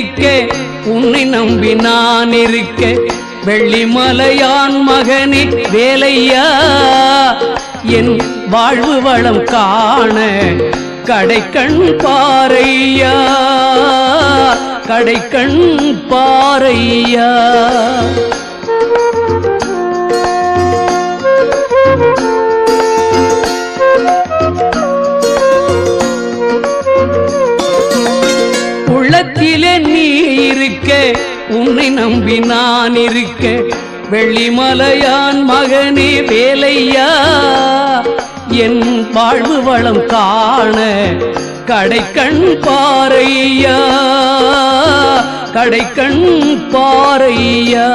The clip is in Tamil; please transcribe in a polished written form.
இருக்க உன்னை நம்பி நான் இருக்க வெள்ளிமலையான் மகனே வேலையா என் வாழ்வு வளம் காண கடைக்கண் பாரையா கடைக்கண் பாரையா. உள்ளத்திலே நீ இருக்க உன்னை நம்பி நான் இருக்க வெள்ளிமலையான் மகனே வேலையா என் வாழ்வு வளம் காண கடைக்கண் பாரையா கடைக்கண் பாரையா.